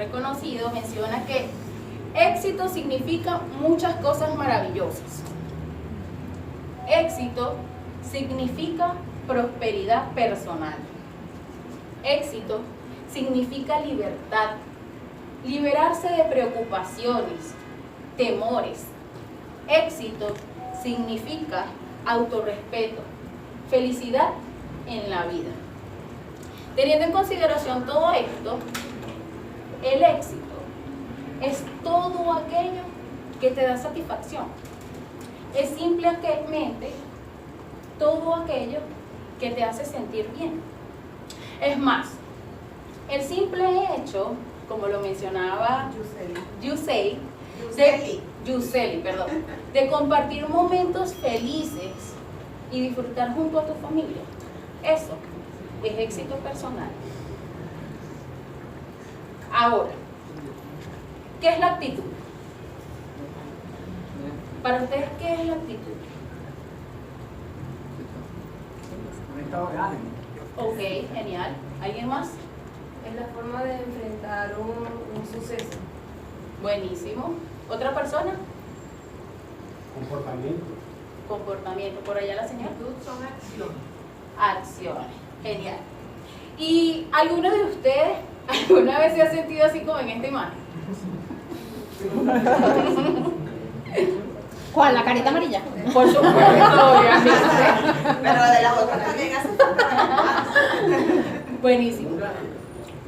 reconocido, menciona que éxito significa muchas cosas maravillosas. Éxito significa prosperidad personal. Éxito significa libertad, liberarse de preocupaciones, temores. Éxito significa autorrespeto, felicidad en la vida. Teniendo en consideración todo esto, el éxito es todo aquello que te da satisfacción. Es simplemente todo aquello que te hace sentir bien. Es más, el simple hecho, como lo mencionaba Yuseli, de compartir momentos felices y disfrutar junto a tu familia, eso es éxito personal. Ahora, ¿qué es la actitud? Para ustedes, ¿qué es la actitud? Ok, genial. ¿Alguien más? Es la forma de enfrentar un suceso. Buenísimo. ¿Otra persona? Comportamiento. Comportamiento. ¿Por allá la señora? Actitud son acciones. Acciones. Genial. ¿Y alguno de ustedes alguna vez se ha sentido así como en esta imagen? ¿Cuál? ¿La carita amarilla? Por supuesto, obviamente. Pero de las otras también hacen falta. Buenísimo.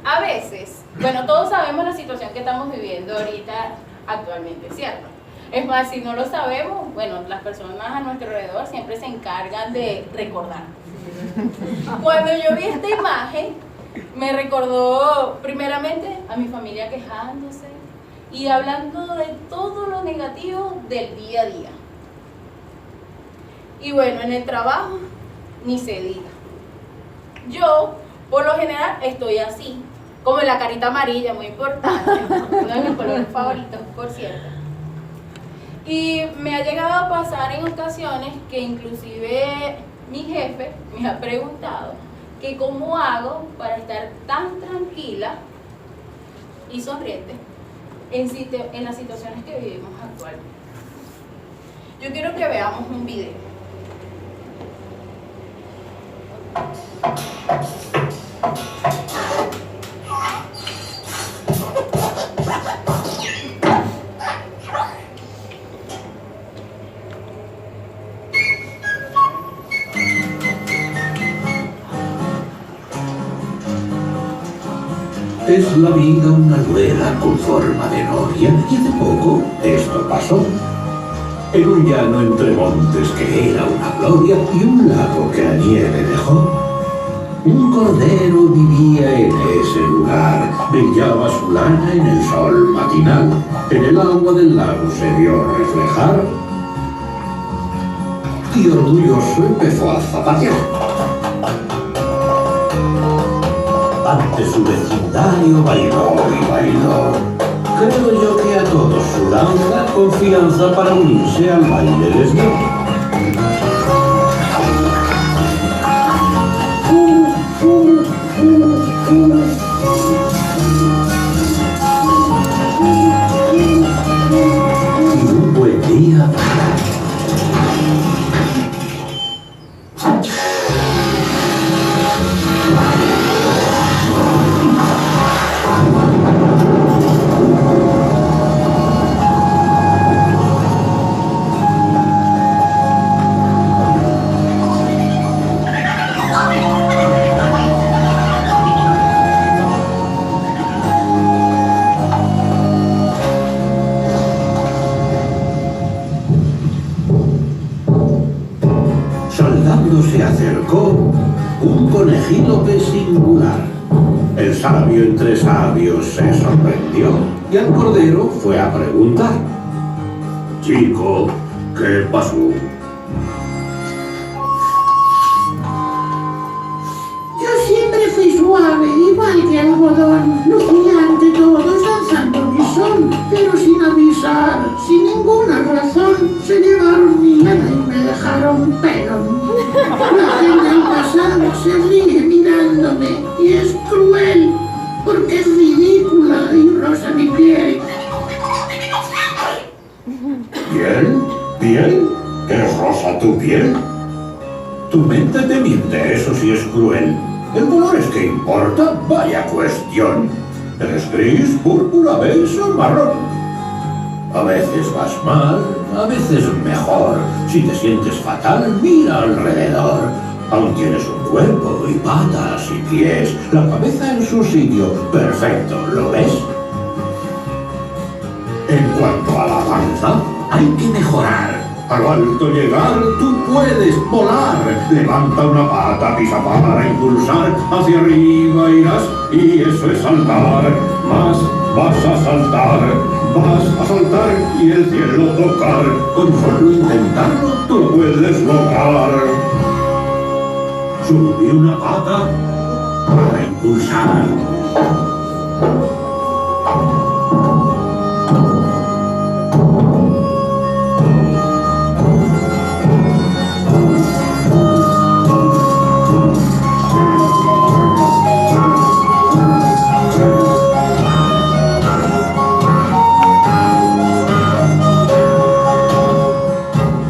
A veces, bueno, todos sabemos la situación que estamos viviendo ahorita actualmente, ¿cierto? Es más, si no lo sabemos, bueno, las personas a nuestro alrededor siempre se encargan de recordar. Cuando yo vi esta imagen, me recordó primeramente a mi familia quejándose y hablando de todo lo negativo del día a día. Y bueno, en el trabajo, ni se diga. Yo, por lo general, estoy así, como la carita amarilla, muy importante, uno de mis colores favoritos, por cierto. Y me ha llegado a pasar en ocasiones que inclusive mi jefe me ha preguntado que cómo hago para estar tan tranquila y sonriente en las situaciones que vivimos actualmente. Yo quiero que veamos un video. Es la vida una rueda con forma de noria, y hace poco esto pasó. En un llano entre montes que era una gloria y un lago que la nieve dejó. Un cordero vivía en ese lugar, brillaba su lana en el sol matinal, en el agua del lago se vio reflejar y orgulloso empezó a zapatear. Ante su vecindario bailó y bailó. Creo yo que a todos su danza, confianza para unirse al baile les dio. Y un buen día se acercó un conejílope singular. El sabio entre sabios se sorprendió y al cordero fue a preguntar: chico, ¿qué pasó? Yo siempre fui suave, igual que algodón, lucía ante todos danzando mi son, pero sin avisar, sin ninguna razón, se llevaron mi lana y me dejaron pelón. La gente al pasar se ríe mirándome y es cruel, porque es ridícula y a tu piel. Tu mente te miente, eso sí es cruel. El color es que importa, vaya cuestión. ¿Eres gris, púrpura, beige o marrón? A veces vas mal, a veces mejor. Si te sientes fatal, mira alrededor. Aún tienes un cuerpo y patas y pies, la cabeza en su sitio, perfecto, ¿lo ves? En cuanto a la danza, hay que mejorar. A lo alto llegar, tú puedes volar. Levanta una pata, pisa para impulsar. Hacia arriba irás y eso es saltar. Más vas a saltar y el cielo tocar. Con solo intentarlo, tú lo puedes lograr. Sube una pata para impulsar.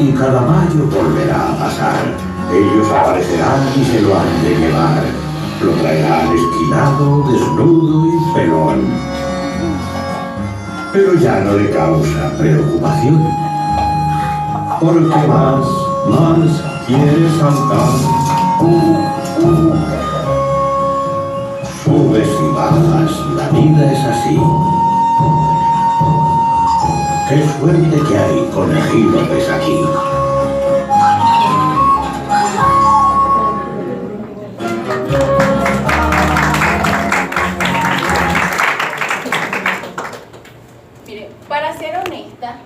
Y cada mayo volverá a pasar. Ellos aparecerán y se lo han de llevar. Lo traerán esquinado, desnudo y pelón. Pero ya no le causa preocupación. Porque más quiere saltar. Subes y bajas, la vida es así. ¡Qué suerte que hay conejilotes aquí! Mire, para ser honesta,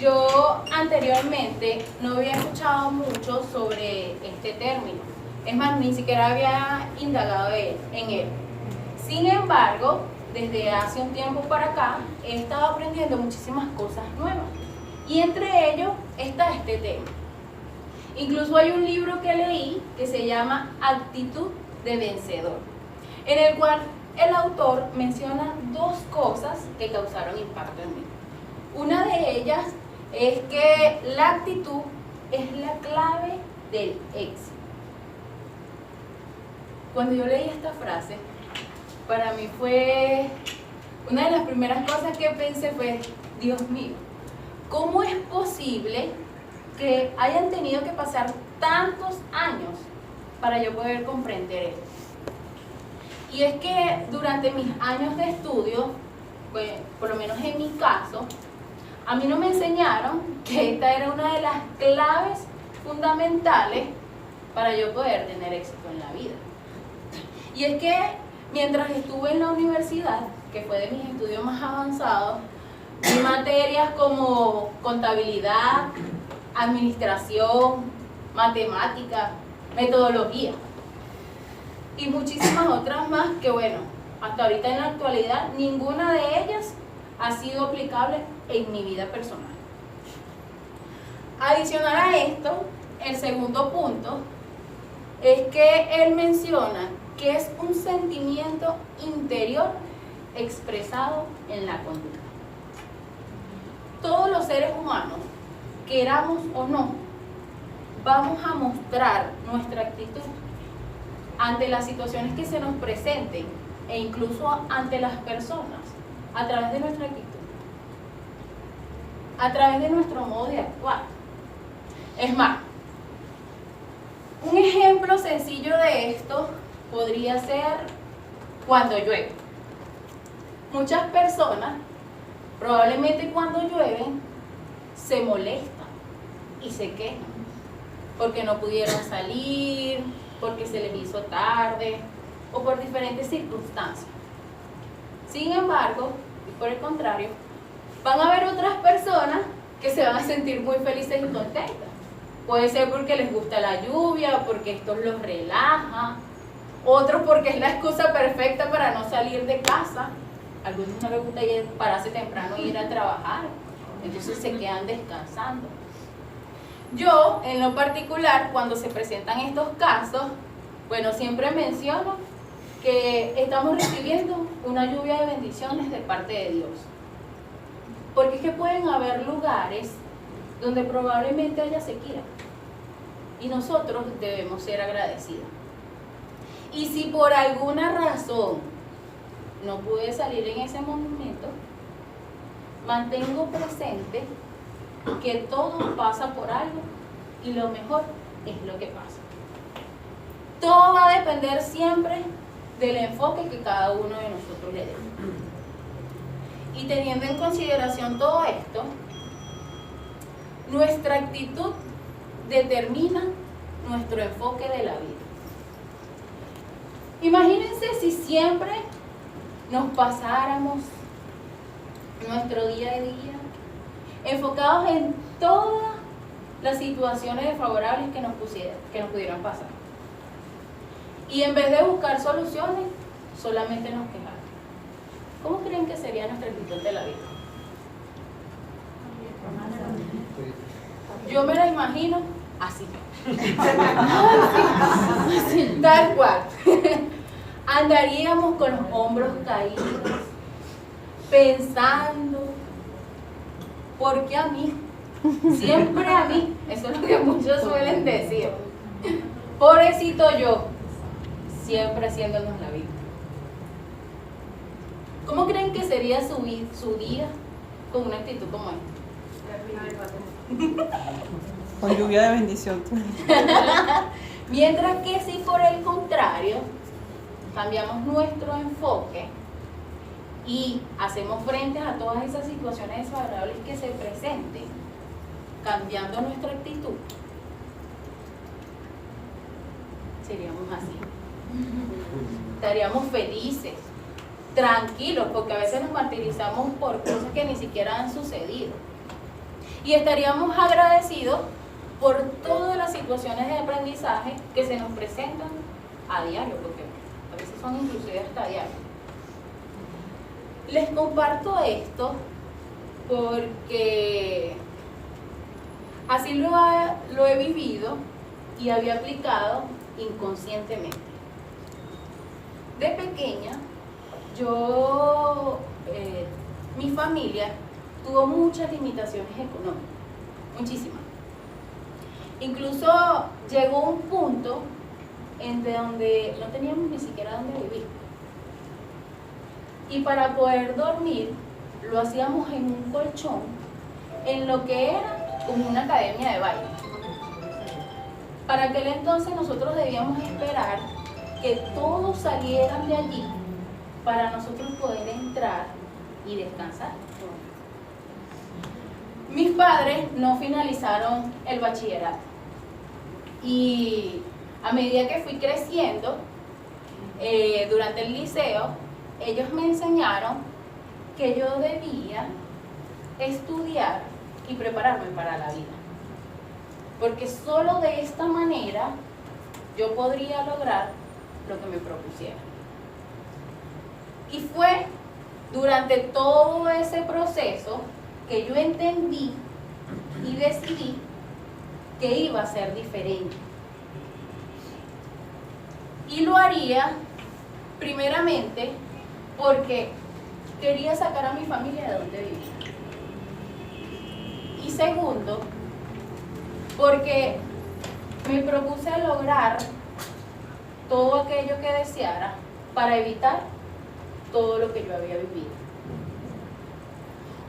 yo anteriormente no había escuchado mucho sobre este término. Es más, ni siquiera había indagado en él. Sin embargo, desde hace un tiempo para acá he estado aprendiendo muchísimas cosas nuevas y entre ellos está este tema. Incluso hay un libro que leí que se llama Actitud de Vencedor, en el cual el autor menciona dos cosas que causaron impacto en mí. Una de ellas es que la actitud es la clave del éxito. Cuando yo leí esta frase, para mí fue una de las primeras cosas que pensé fue, Dios mío, ¿cómo es posible que hayan tenido que pasar tantos años para yo poder comprender esto? Y es que durante mis años de estudio, pues, por lo menos en mi caso, a mí no me enseñaron que esta era una de las claves fundamentales para yo poder tener éxito en la vida. Y es que mientras estuve en la universidad, que fue de mis estudios más avanzados, vi materias como contabilidad, administración, matemática, metodología y muchísimas otras más que, bueno, hasta ahorita en la actualidad ninguna de ellas ha sido aplicable en mi vida personal. Adicional a esto, el segundo punto es que él menciona que es un sentimiento interior expresado en la conducta. Todos los seres humanos, queramos o no, vamos a mostrar nuestra actitud ante las situaciones que se nos presenten e incluso ante las personas a través de nuestra actitud, a través de nuestro modo de actuar. Es más, un ejemplo sencillo de esto podría ser cuando llueve. Muchas personas, probablemente cuando llueven, se molestan y se quejan porque no pudieron salir, porque se les hizo tarde o por diferentes circunstancias. Sin embargo, y por el contrario, van a haber otras personas que se van a sentir muy felices y contentas. Puede ser porque les gusta la lluvia, porque esto los relaja, otros porque es la excusa perfecta para no salir de casa. A algunos no les gusta pararse temprano e ir a trabajar, entonces se quedan descansando. Yo, en lo particular, cuando se presentan estos casos, bueno, siempre menciono que estamos recibiendo una lluvia de bendiciones de parte de Dios. Porque es que pueden haber lugares donde probablemente haya sequía, y nosotros debemos ser agradecidos. Y si por alguna razón no pude salir en ese momento, mantengo presente que todo pasa por algo y lo mejor es lo que pasa. Todo va a depender siempre del enfoque que cada uno de nosotros le dé. Y teniendo en consideración todo esto, nuestra actitud determina nuestro enfoque de la vida. Imagínense si siempre nos pasáramos nuestro día a día enfocados en todas las situaciones desfavorables que nos pudieran pasar. Y en vez de buscar soluciones, solamente nos quejamos. ¿Cómo creen que sería nuestra actitud de la vida? Yo me la imagino así. Tal cual. Andaríamos con los hombros caídos, pensando, ¿por qué a mí? Siempre a mí. Eso es lo que muchos suelen decir. Pobrecito yo, siempre haciéndonos la vida. ¿Cómo creen que sería su día con una actitud como esta? Con lluvia de bendición. Mientras que si por el contrario cambiamos nuestro enfoque y hacemos frente a todas esas situaciones desfavorables que se presenten, cambiando nuestra actitud, seríamos así. Estaríamos felices, tranquilos, porque a veces nos martirizamos por cosas que ni siquiera han sucedido. Y estaríamos agradecidos por todas las situaciones de aprendizaje que se nos presentan a diario, porque a veces son inclusive hasta diario. Les comparto esto porque así lo he vivido y había aplicado inconscientemente. De pequeña, mi familia tuvo muchas limitaciones económicas, muchísimas. Incluso llegó un punto en donde no teníamos ni siquiera dónde vivir. Y para poder dormir, lo hacíamos en un colchón, en lo que era como una academia de baile. Para aquel entonces nosotros debíamos esperar que todos salieran de allí para nosotros poder entrar y descansar. Mis padres no finalizaron el bachillerato y a medida que fui creciendo, durante el liceo, ellos me enseñaron que yo debía estudiar y prepararme para la vida, porque solo de esta manera yo podría lograr lo que me propusiera. Y fue durante todo ese proceso que yo entendí y decidí que iba a ser diferente. Y lo haría primeramente porque quería sacar a mi familia de donde vivía. Y segundo, porque me propuse lograr todo aquello que deseara para evitar todo lo que yo había vivido.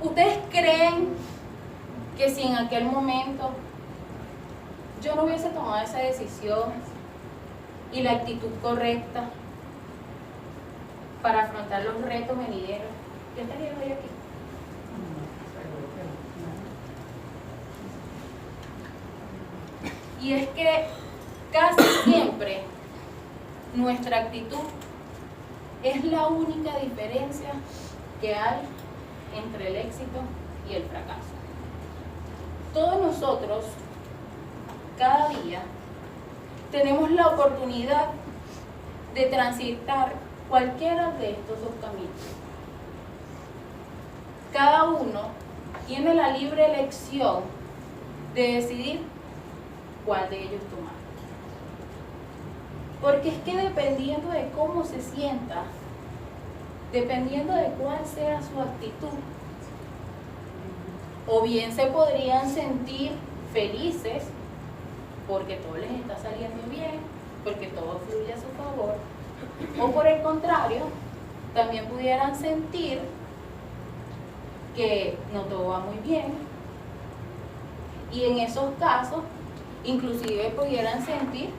¿Ustedes creen que si en aquel momento yo no hubiese tomado esa decisión y la actitud correcta para afrontar los retos venideros, yo estaría hoy aquí? Y es que casi siempre nuestra actitud es la única diferencia que hay entre el éxito y el fracaso. Todos nosotros, cada día, tenemos la oportunidad de transitar cualquiera de estos dos caminos. Cada uno tiene la libre elección de decidir cuál de ellos tomar. Porque es que dependiendo de cómo se sienta, dependiendo de cuál sea su actitud, o bien se podrían sentir felices porque todo les está saliendo bien, porque todo fluye a su favor, o por el contrario, también pudieran sentir que no todo va muy bien, y en esos casos inclusive pudieran sentir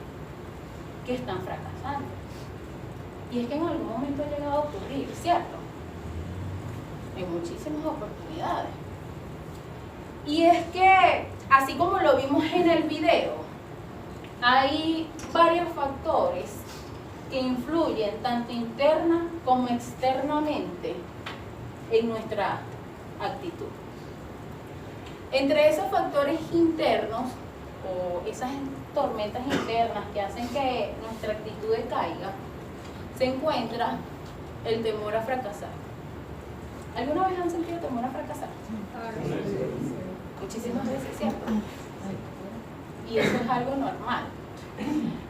que están fracasando. Y es que en algún momento ha llegado a ocurrir, ¿cierto? En muchísimas oportunidades. Y es que, así como lo vimos en el video, hay varios factores que influyen tanto interna como externamente en nuestra actitud. Entre esos factores internos o esas tormentas internas que hacen que nuestra actitud decaiga, se encuentra el temor a fracasar. ¿Alguna vez han sentido temor a fracasar? Muchísimas veces, ¿cierto? Y eso es algo normal.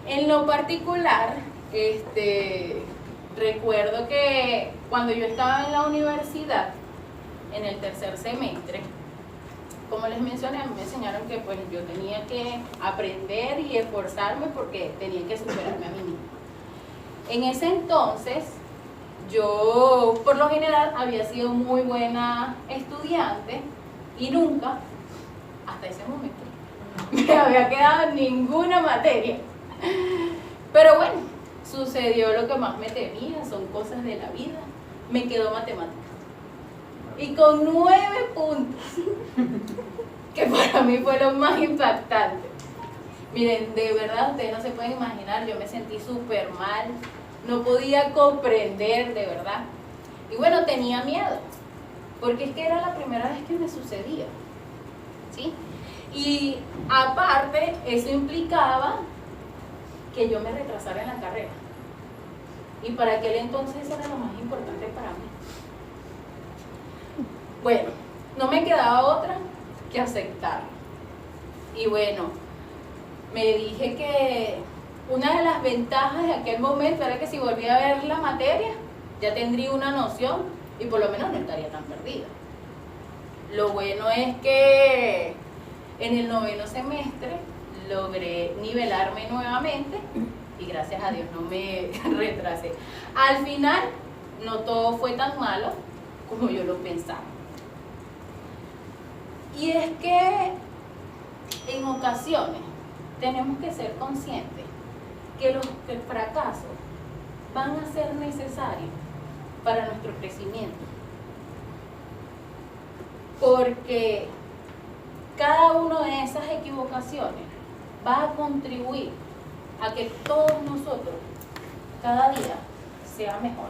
En lo particular, recuerdo que cuando yo estaba en la universidad, en el tercer semestre, como les mencioné, a mí me enseñaron que pues yo tenía que aprender y esforzarme porque tenía que superarme a mí misma. En ese entonces, yo por lo general había sido muy buena estudiante y nunca, hasta ese momento, me había quedado en ninguna materia. Pero bueno, sucedió lo que más me temía, son cosas de la vida. Me quedó matemáticas. Y con 9 puntos, que para mí fue lo más impactante. Miren, de verdad, ustedes no se pueden imaginar, yo me sentí súper mal, no podía comprender, de verdad. Y bueno, tenía miedo, porque es que era la primera vez que me sucedía, ¿sí? Y aparte, eso implicaba que yo me retrasara en la carrera. Y para aquel entonces eso era lo más importante para mí. Bueno, no me quedaba otra que aceptarlo. Y bueno, me dije que una de las ventajas de aquel momento era que si volvía a ver la materia, ya tendría una noción y por lo menos no estaría tan perdida. Lo bueno es que en el 9º semestre logré nivelarme nuevamente y gracias a Dios no me retrasé. Al final, no todo fue tan malo como yo lo pensaba. Y es que en ocasiones tenemos que ser conscientes que el fracaso van a ser necesarios para nuestro crecimiento. Porque cada una de esas equivocaciones va a contribuir a que todos nosotros cada día sea mejor.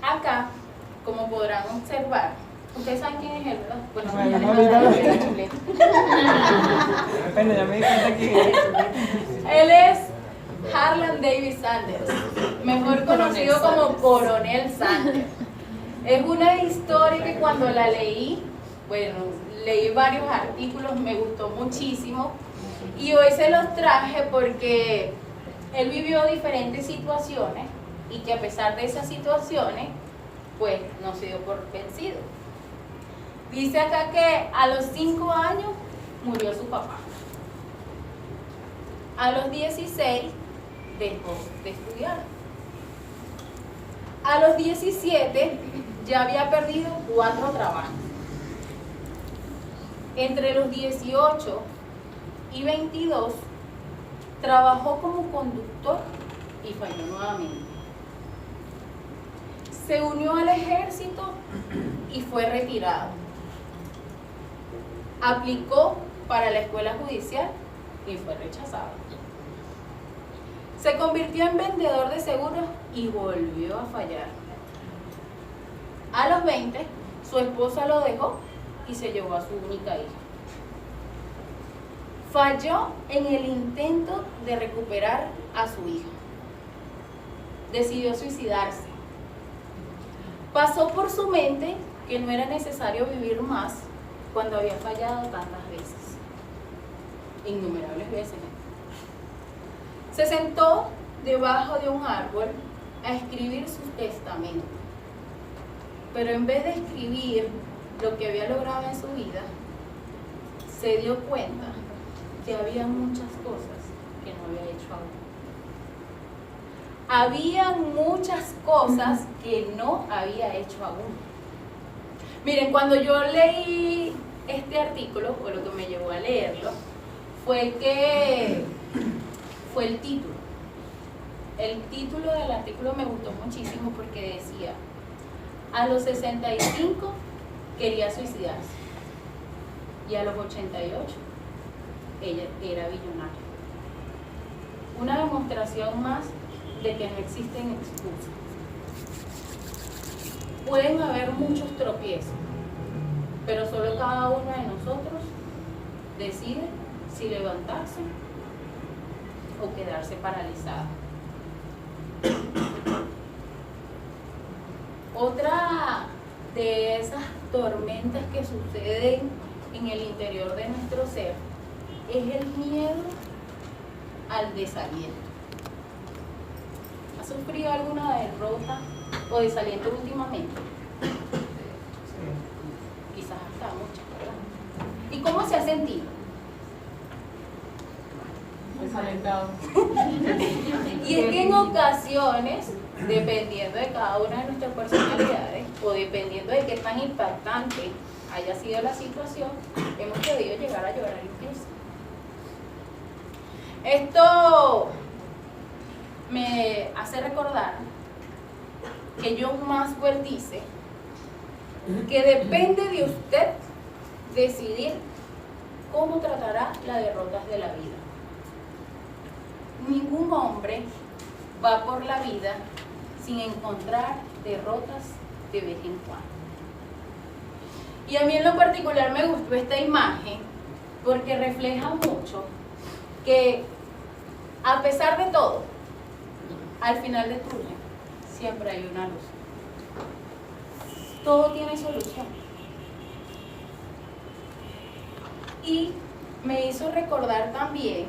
Acá, como podrán observar, ustedes saben quién es él, ¿verdad? Bueno, Bueno, ya me di cuenta que él es Harlan David Sanders, mejor conocido como Coronel Sanders. Es una historia que cuando la leí, bueno, leí varios artículos, me gustó muchísimo y hoy se los traje porque él vivió diferentes situaciones y que a pesar de esas situaciones, pues no se dio por vencido. Dice acá que a los 5 años murió su papá. A los 16 dejó de estudiar. A los 17 ya había perdido 4 trabajos. Entre los 18 y 22 trabajó como conductor y falló nuevamente. Se unió al ejército y fue retirado. Aplicó para la escuela judicial y fue rechazado. Se convirtió en vendedor de seguros y volvió a fallar. A los 20, su esposa lo dejó y se llevó a su única hija. Falló en el intento de recuperar a su hija. Decidió suicidarse. Pasó por su mente que no era necesario vivir más cuando había fallado tantas veces, innumerables veces. Se sentó debajo de un árbol a escribir su testamento. pero en vez de escribir lo que había logrado en su vida, se dio cuenta que había muchas cosas que no había hecho aún. Había muchas cosas que no había hecho aún. Miren, cuando yo leí este artículo, o lo que me llevó a leerlo, fue el título. El título del artículo me gustó muchísimo porque decía: a los 65 quería suicidarse y a los 88 ella era billonaria. Una demostración más de que no existen excusas. Pueden haber muchos tropiezos, pero solo cada uno de nosotros decide si levantarse o quedarse paralizado. Otra de esas tormentas que suceden en el interior de nuestro ser es el miedo al desaliento. ¿Has sufrido alguna derrota o desaliento últimamente? Quizás hasta muchas, ¿verdad? ¿Y cómo se ha sentido? Desalentado. Y es que en ocasiones, dependiendo de cada una de nuestras personalidades o dependiendo de qué tan impactante haya sido la situación, hemos podido llegar a llorar incluso. Esto me hace recordar que John Maxwell dice que depende de usted decidir cómo tratará las derrotas de la vida. Ningún hombre va por la vida sin encontrar derrotas de vez en cuando. Y a mí en lo particular me gustó esta imagen porque refleja mucho que a pesar de todo, al final del túnel siempre hay una luz. Todo tiene solución. Y me hizo recordar también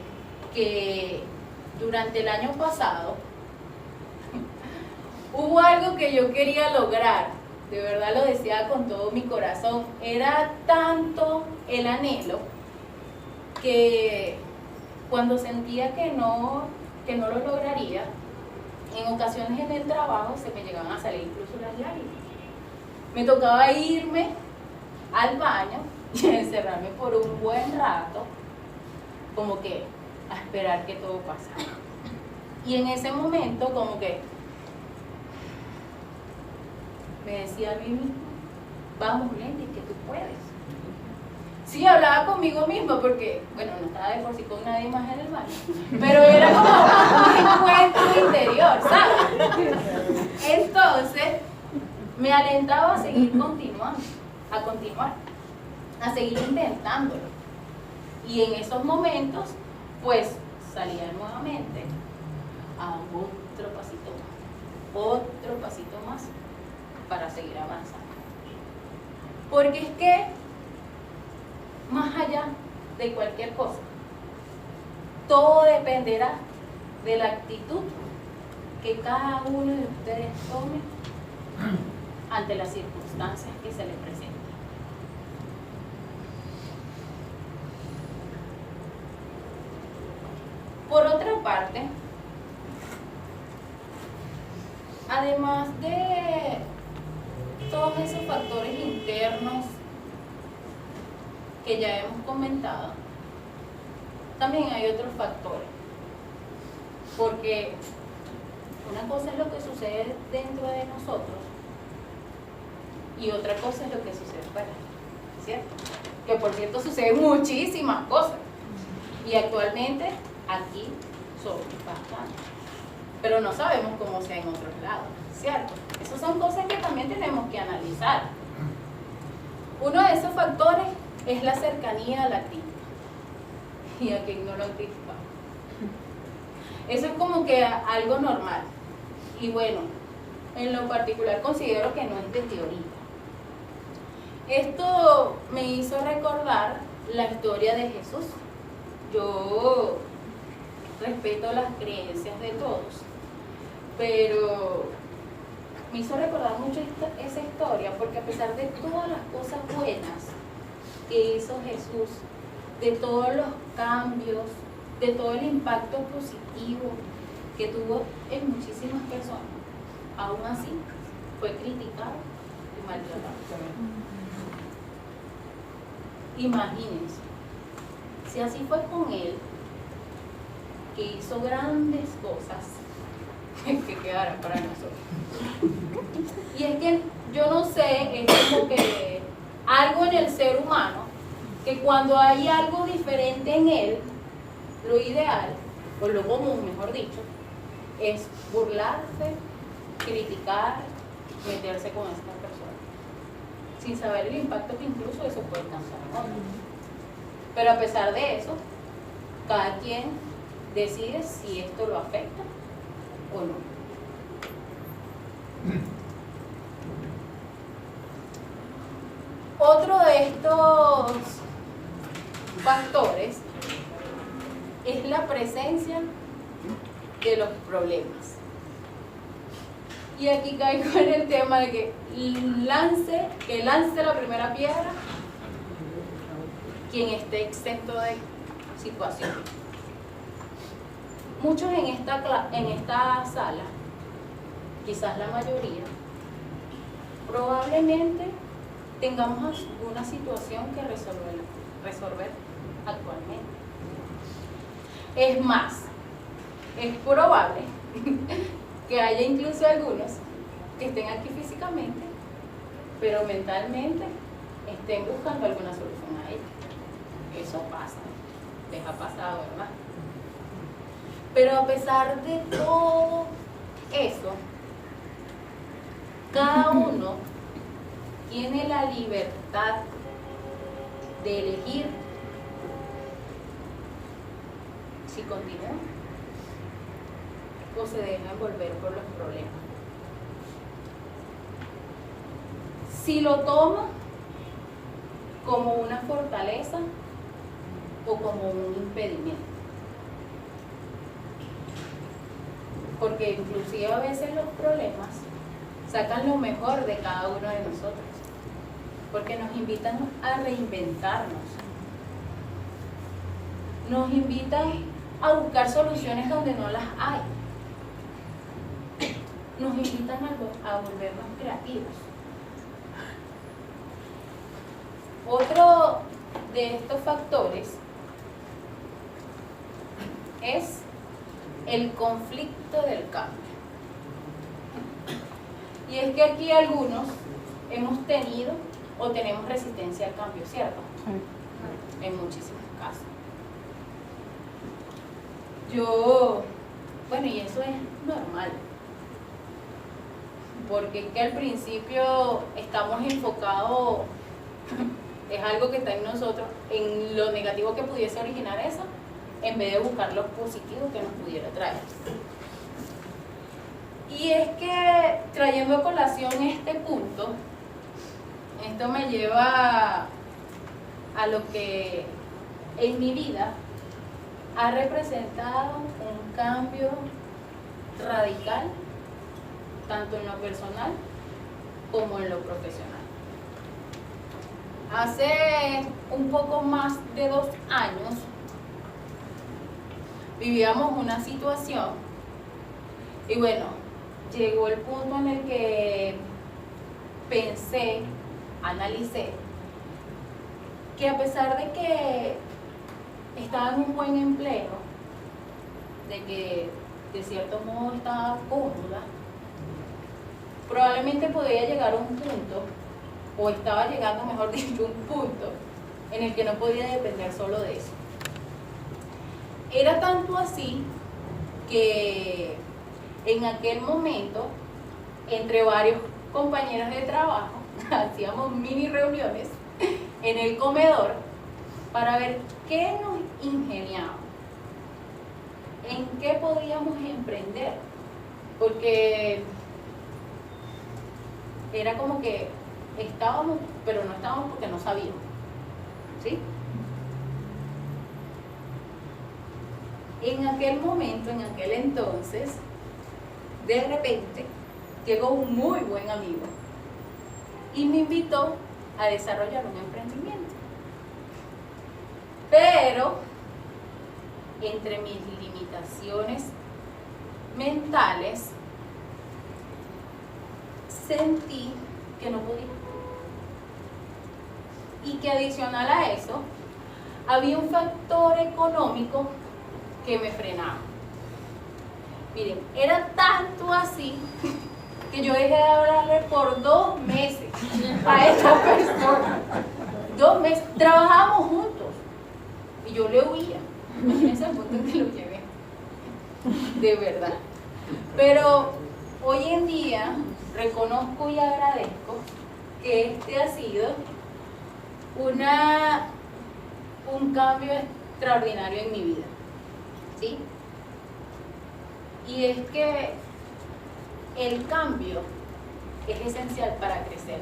que durante el año pasado hubo algo que yo quería lograr, de verdad lo decía con todo mi corazón. Era tanto el anhelo que cuando sentía que no lo lograría, en ocasiones en el trabajo se me llegaban a salir incluso las lágrimas. Me tocaba irme al baño y encerrarme por un buen rato, como que a esperar que todo pasara. Y en ese momento como que me decía a mí mismo: vamos, Lendy, que tú puedes. Sí, hablaba conmigo misma porque, bueno, no estaba de por sí con nadie más en el baño, pero era como un encuentro interior, ¿sabes? Entonces me alentaba a seguir continuando, a seguir intentándolo. Y en esos momentos, pues, salía nuevamente a otro pasito más para seguir avanzando. Porque es que, más allá de cualquier cosa, todo dependerá de la actitud que cada uno de ustedes tome ante las circunstancias que se les presenten. Por otra parte, además de todos esos factores internos que ya hemos comentado, también hay otros factores, porque una cosa es lo que sucede dentro de nosotros y otra cosa es lo que sucede fuera, ¿cierto? Que por cierto suceden muchísimas cosas y actualmente aquí son bastantes, pero no sabemos cómo sea en otros lados, ¿cierto? Esas son cosas que también tenemos que analizar. Uno de esos factores es la cercanía a la crítica. Y a quien no lo han criticado. Eso es como que algo normal. Y bueno, en lo particular considero que no es de teoría. Esto me hizo recordar la historia de Jesús. Yo respeto las creencias de todos, pero me hizo recordar mucho esa historia, porque a pesar de todas las cosas buenas que hizo Jesús, de todos los cambios, de todo el impacto positivo que tuvo en muchísimas personas, aún así fue criticado y maltratado. Imagínense, si así fue con él, que hizo grandes cosas que quedaran para nosotros. Y es que yo no sé, es como que algo en el ser humano, que cuando hay algo diferente en él, lo ideal, o lo común, mejor dicho, es burlarse, criticar, meterse con esta persona, sin saber el impacto que incluso eso puede causar en otros. Pero a pesar de eso, cada quien decide si esto lo afecta o no. Otro de estos factores es la presencia de los problemas. Y aquí caigo en el tema de que lance la primera piedra quien esté exento de situación. Muchos en esta sala, quizás la mayoría, probablemente tengamos una situación que resolver actualmente. Es más, es probable que haya incluso algunos que estén aquí físicamente, pero mentalmente estén buscando alguna solución a ello. Eso pasa, les ha pasado, ¿verdad? Pero a pesar de todo eso, cada uno tiene la libertad de elegir si continúa o se deja envolver por los problemas. Si lo toma como una fortaleza o como un impedimento. Porque inclusive a veces los problemas sacan lo mejor de cada uno de nosotros, porque nos invitan a reinventarnos, nos invitan a buscar soluciones donde no las hay, nos invitan a volvernos creativos. Otro de estos factores es el conflicto del cambio. Y es que aquí algunos hemos tenido o tenemos resistencia al cambio, ¿cierto? Sí. En muchísimos casos. Bueno, y eso es normal, porque es que al principio estamos enfocados, es algo que está en nosotros, en lo negativo que pudiese originar eso, en vez de buscar lo positivo que nos pudiera traer. Y es que, trayendo a colación este punto, esto me lleva a lo que en mi vida ha representado un cambio radical, tanto en lo personal como en lo profesional. Hace un poco más de 2 años vivíamos una situación y bueno, llegó el punto en el que pensé, analicé, que a pesar de que estaba en un buen empleo, de que de cierto modo estaba cómoda, probablemente podía llegar a un punto, o estaba llegando, mejor dicho, un punto en el que no podía depender solo de eso. Era tanto así que en aquel momento, entre varios compañeros de trabajo, hacíamos mini reuniones en el comedor para ver qué nos ingeniábamos, en qué podíamos emprender, porque era como que estábamos, pero no estábamos porque no sabíamos, ¿sí? En aquel momento, en aquel entonces, de repente, llegó un muy buen amigo y me invitó a desarrollar un emprendimiento. Pero entre mis limitaciones mentales sentí que no podía. Y que adicional a eso, había un factor económico que me frenaba. Miren, era tanto así que yo dejé de hablarle por 2 meses a esta persona. 2 meses. Trabajábamos juntos y yo le huía. Imagínense el punto en que lo llevé. De verdad. Pero hoy en día reconozco y agradezco que este ha sido un cambio extraordinario en mi vida, ¿sí? Y es que el cambio es esencial para crecer.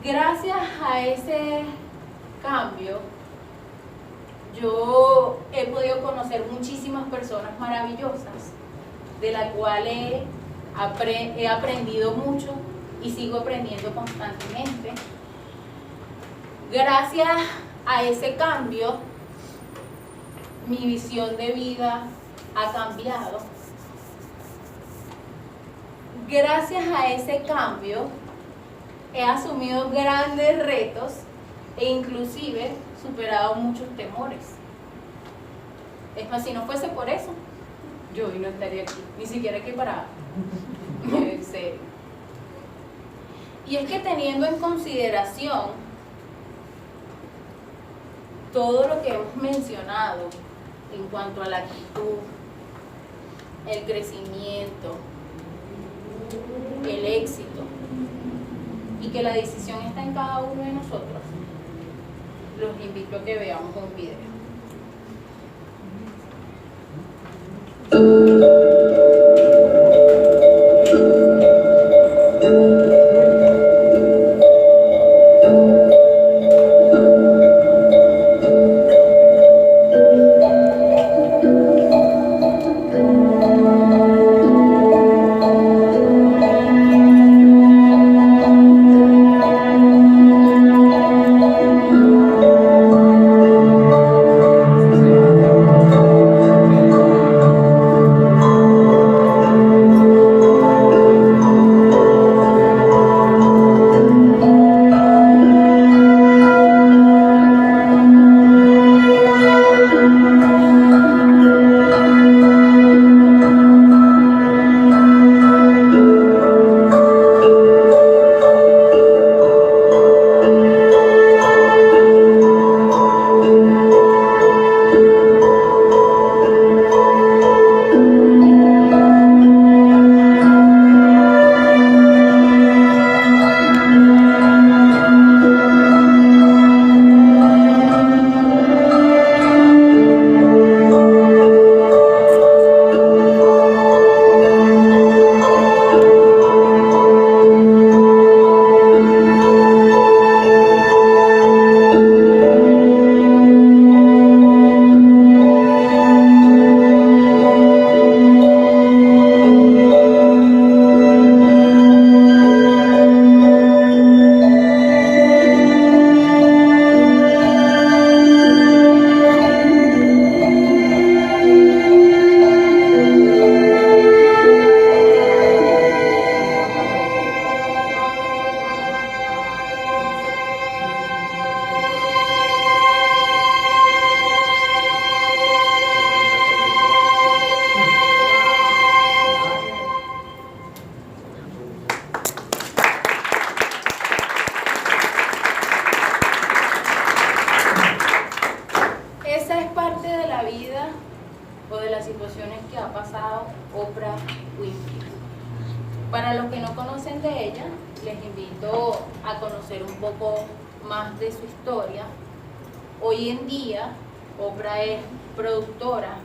Gracias a ese cambio, yo he podido conocer muchísimas personas maravillosas, de las cuales he aprendido mucho y sigo aprendiendo constantemente. Gracias a ese cambio, mi visión de vida ha cambiado. Gracias a ese cambio, he asumido grandes retos e inclusive superado muchos temores. Es más, si no fuese por eso, yo hoy no estaría aquí, ni siquiera aquí parada. En serio. Y es que teniendo en consideración todo lo que hemos mencionado en cuanto a la actitud, el crecimiento, el éxito, y que la decisión está en cada uno de nosotros, los invito a que veamos un video. Oprah Winfrey. Para los que no conocen de ella, les invito a conocer un poco más de su historia. Hoy en día, Oprah es productora,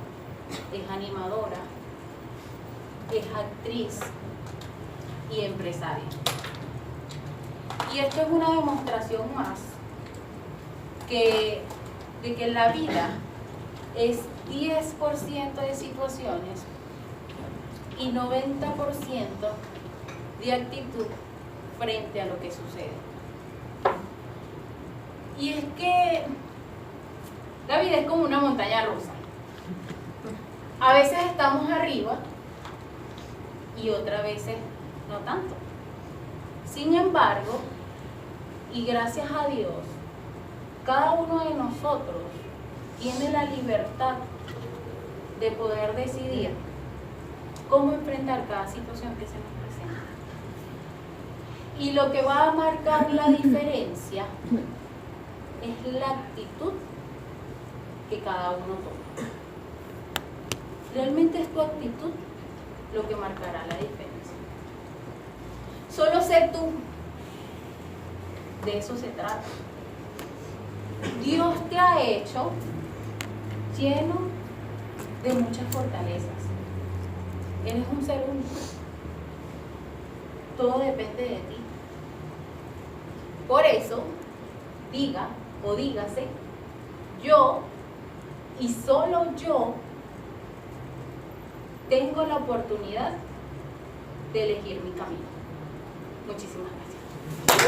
es animadora, es actriz y empresaria. Y esto es una demostración más de que en la vida es 10% de situaciones y 90% de actitud frente a lo que sucede. Y es que la vida es como una montaña rusa. A veces estamos arriba y otras veces no tanto. Sin embargo, y gracias a Dios, cada uno de nosotros tiene la libertad de poder decidir cómo enfrentar cada situación que se nos presenta. Y lo que va a marcar la diferencia es la actitud que cada uno toma. Realmente es tu actitud lo que marcará la diferencia. Solo sé tú. De eso se trata. Dios te ha hecho lleno de muchas fortalezas. Eres un ser único. Todo depende de ti. Por eso, diga o dígase, yo y solo yo tengo la oportunidad de elegir mi camino. Muchísimas gracias.